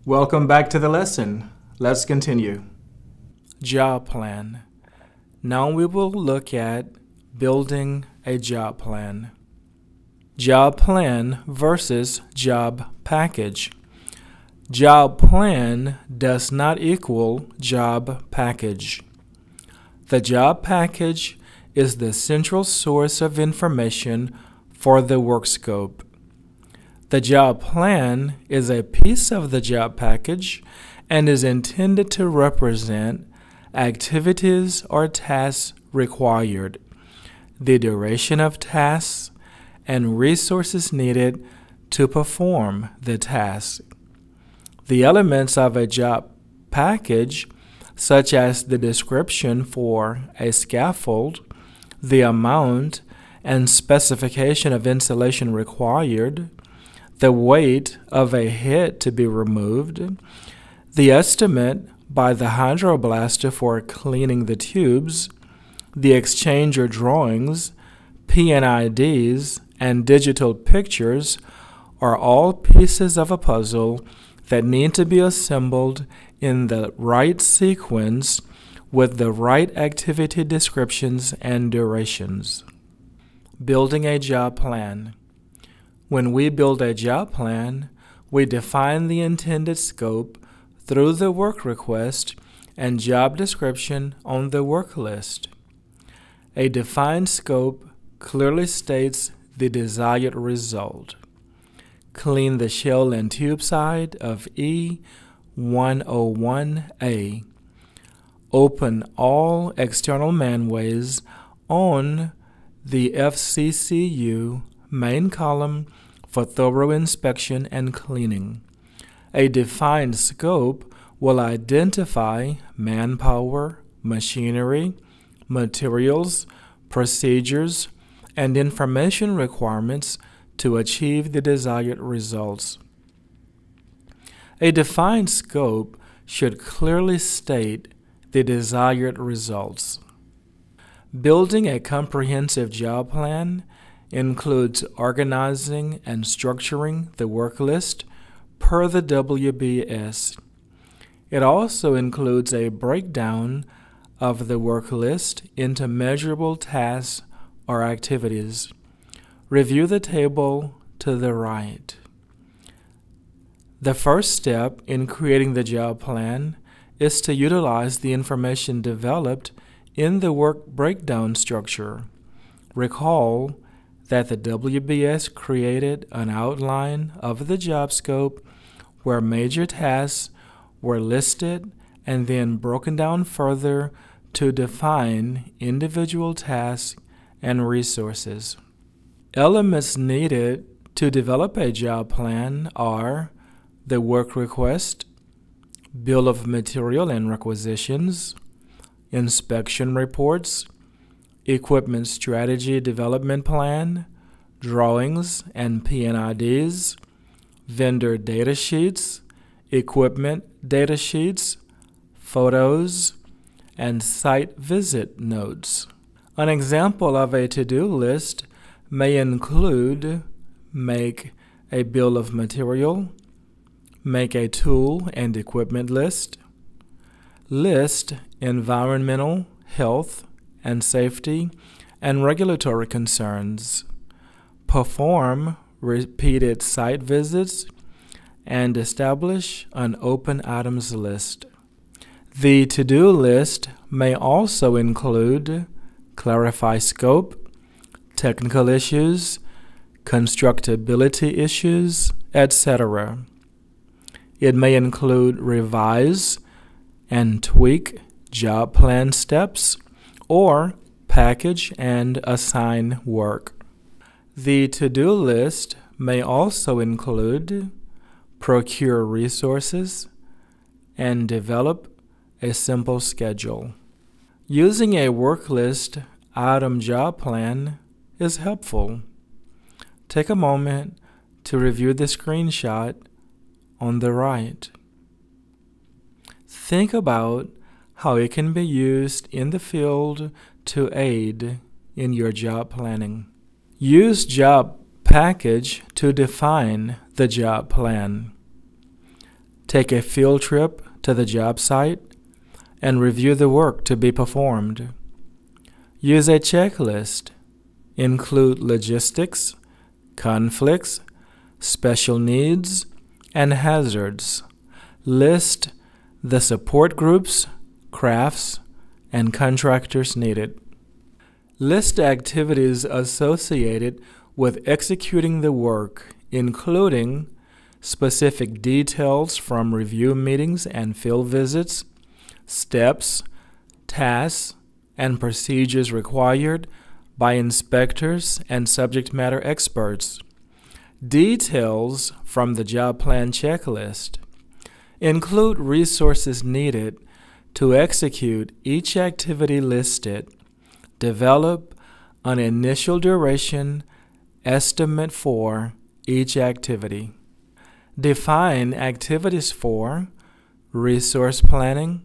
Welcome back to the lesson. Let's continue. Job plan. Now we will look at building a job plan. Job plan versus job package. Job plan does not equal job package. The job package is the central source of information for the work scope. The job plan is a piece of the job package and is intended to represent activities or tasks required, the duration of tasks, and resources needed to perform the task. The elements of a job package, such as the description for a scaffold, the amount and specification of insulation required, the weight of a head to be removed, the estimate by the hydroblaster for cleaning the tubes, the exchanger drawings, P&IDs, and digital pictures are all pieces of a puzzle that need to be assembled in the right sequence with the right activity descriptions and durations. Building a job plan. When we build a job plan, we define the intended scope through the work request and job description on the work list. A defined scope clearly states the desired result. Clean the shell and tube side of E101A. Open all external manways on the FCCU main column for thorough inspection and cleaning. A defined scope will identify manpower, machinery, materials, procedures, and information requirements to achieve the desired results. A defined scope should clearly state the desired results. Building a comprehensive job plan includes organizing and structuring the work list per the WBS. It also includes a breakdown of the work list into measurable tasks or activities. Review the table to the right. The first step in creating the job plan is to utilize the information developed in the work breakdown structure. Recall that the WBS created an outline of the job scope where major tasks were listed and then broken down further to define individual tasks and resources. Elements needed to develop a job plan are the work request, bill of material and requisitions, inspection reports, equipment strategy development plan, drawings and P&IDs, vendor data sheets, equipment data sheets, photos, and site visit notes. An example of a to-do list may include make a bill of material, make a tool and equipment list, list environmental, health, and safety and regulatory concerns, perform repeated site visits, and establish an open items list. The to-do list may also include clarify scope, technical issues, constructability issues, etc. It may include revise and tweak job plan steps or package and assign work. The to-do list may also include procure resources and develop a simple schedule. Using a work list item job plan is helpful. Take a moment to review the screenshot on the right. Think about how it can be used in the field to aid in your job planning. Use job package to define the job plan. take a field trip to the job site, and review the work to be performed. Use a checklist. Include logistics, conflicts, special needs, and hazards. List the support groups, crafts, and contractors needed. List activities associated with executing the work, including specific details from review meetings and field visits, steps, tasks, and procedures required by inspectors and subject matter experts. Details from the job plan checklist. Include resources needed to execute each activity listed. Develop an initial duration estimate for each activity. Define activities for resource planning,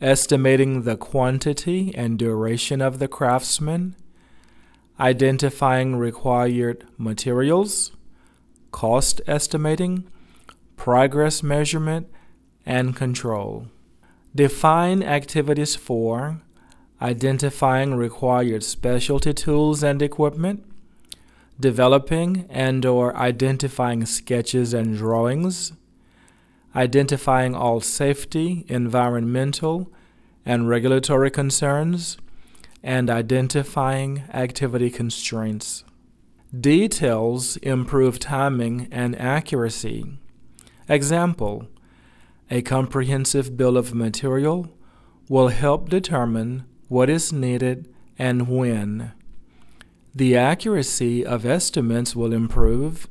estimating the quantity and duration of the craftsman, identifying required materials, cost estimating, progress measurement, and control. Define activities for identifying required specialty tools and equipment, developing and/or identifying sketches and drawings, identifying all safety, environmental, and regulatory concerns, and identifying activity constraints. Details improve timing and accuracy. Example: a comprehensive bill of material will help determine what is needed and when. The accuracy of estimates will improve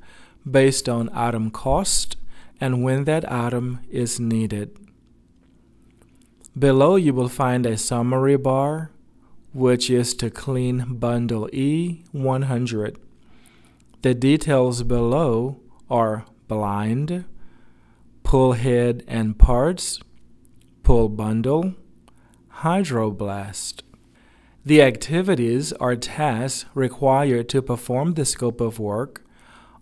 based on item cost and when that item is needed. Below you will find a summary bar, which is to clean bundle E100. The details below are blind, pull head and parts, pull bundle, hydroblast. The activities or tasks required to perform the scope of work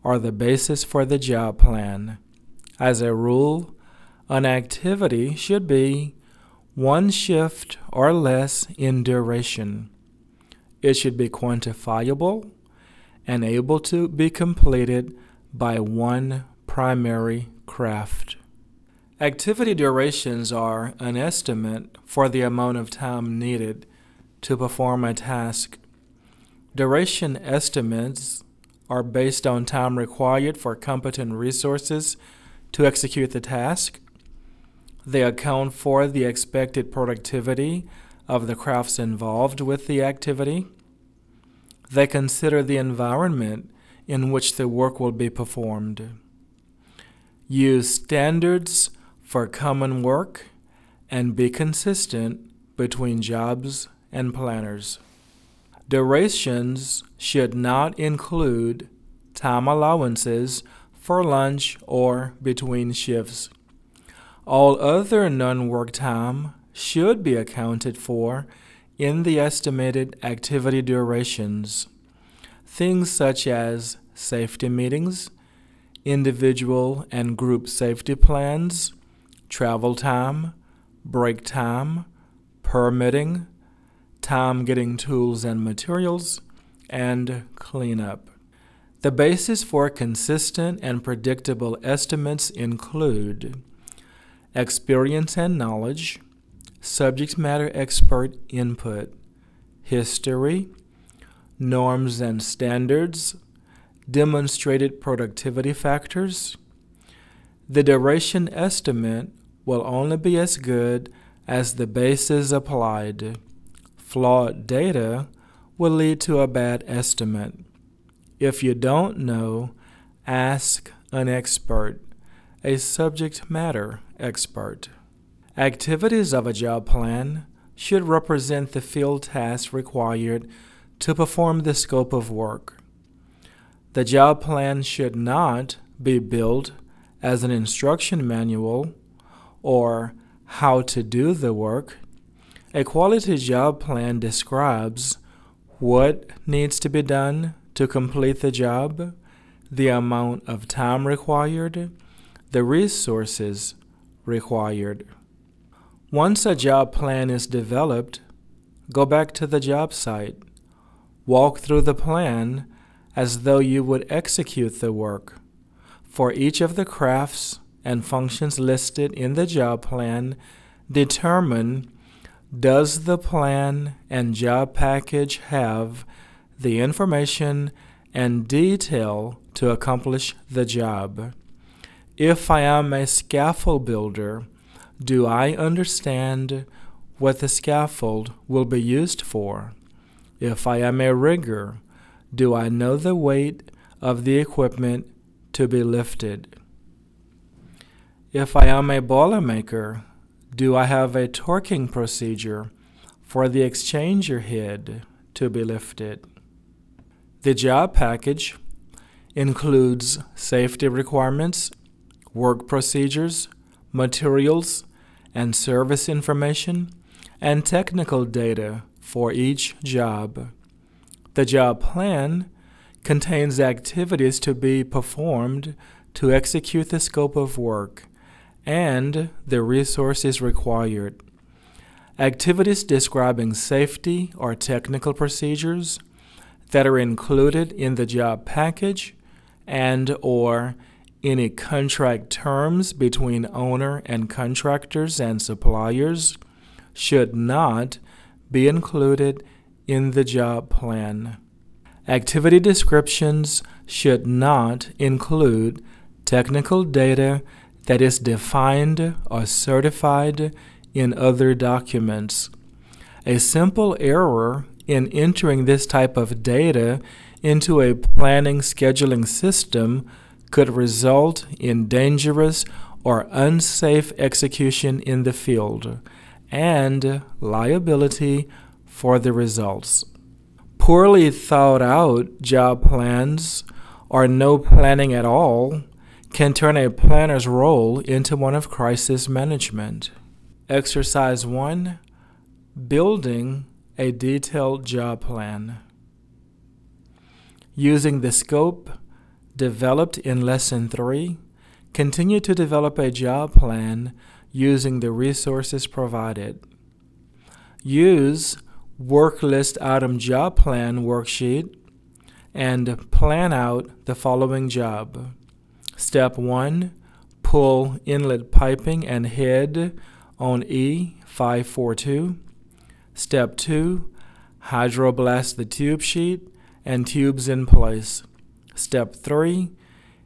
are the basis for the job plan. As a rule, an activity should be one shift or less in duration. It should be quantifiable and able to be completed by one primary craft. Activity durations are an estimate for the amount of time needed to perform a task. Duration estimates are based on time required for competent resources to execute the task. They account for the expected productivity of the crafts involved with the activity. They consider the environment in which the work will be performed. Use standards for common work and be consistent between jobs and planners. Durations should not include time allowances for lunch or between shifts. All other non-work time should be accounted for in the estimated activity durations. Things such as safety meetings, individual and group safety plans, travel time, break time, permitting, time getting tools and materials, and cleanup. The basis for consistent and predictable estimates include experience and knowledge, subject matter expert input, history, norms and standards, demonstrated productivity factors. The duration estimate will only be as good as the basis applied. Flawed data will lead to a bad estimate. If you don't know, ask an expert, a subject matter expert. Activities of a job plan should represent the field tasks required to perform the scope of work. The job plan should not be built as an instruction manual or how to do the work. A quality job plan describes what needs to be done to complete the job, the amount of time required, the resources required. Once a job plan is developed, go back to the job site. Walk through the plan as though you would execute the work. For each of the crafts and functions listed in the job plan, determine, does the plan and job package have the information and detail to accomplish the job? If I am a scaffold builder, do I understand what the scaffold will be used for? If I am a rigger, do I know the weight of the equipment to be lifted? If I am a boilermaker, do I have a torquing procedure for the exchanger head to be lifted? The job package includes safety requirements, work procedures, materials and service information, and technical data for each job. The job plan contains activities to be performed to execute the scope of work and the resources required. Activities describing safety or technical procedures that are included in the job package and/or any contract terms between owner and contractors and suppliers should not be included in the job plan. Activity descriptions should not include technical data that is defined or certified in other documents. A simple error in entering this type of data into a planning scheduling system could result in dangerous or unsafe execution in the field and liability for the results. Poorly thought out job plans or no planning at all can turn a planner's role into one of crisis management. Exercise 1. Building a detailed job plan. Using the scope developed in Lesson 3, continue to develop a job plan using the resources provided. Use Work List Item Job Plan worksheet and plan out the following job. Step 1. Pull inlet piping and head on E542. Step 2. Hydroblast the tube sheet and tubes in place. Step 3.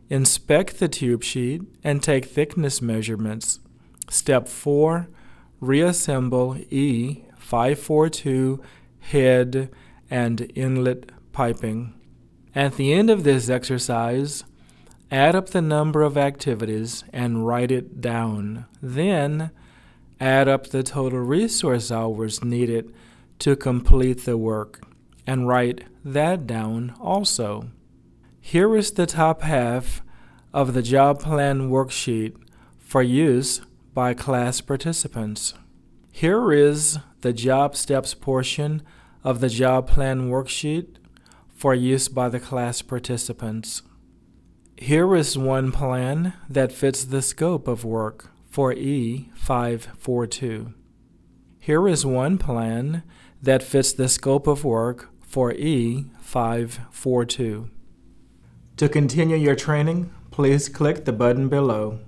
Inspect the tube sheet and take thickness measurements. Step 4. Reassemble E542 head and inlet piping. At the end of this exercise, add up the number of activities and write it down. Then, add up the total resource hours needed to complete the work and write that down also. Here is the top half of the job plan worksheet for use by class participants. Here is the job steps portion of the job plan worksheet for use by the class participants. Here is one plan that fits the scope of work for E542. Here is one plan that fits the scope of work for E542. To continue your training, please click the button below.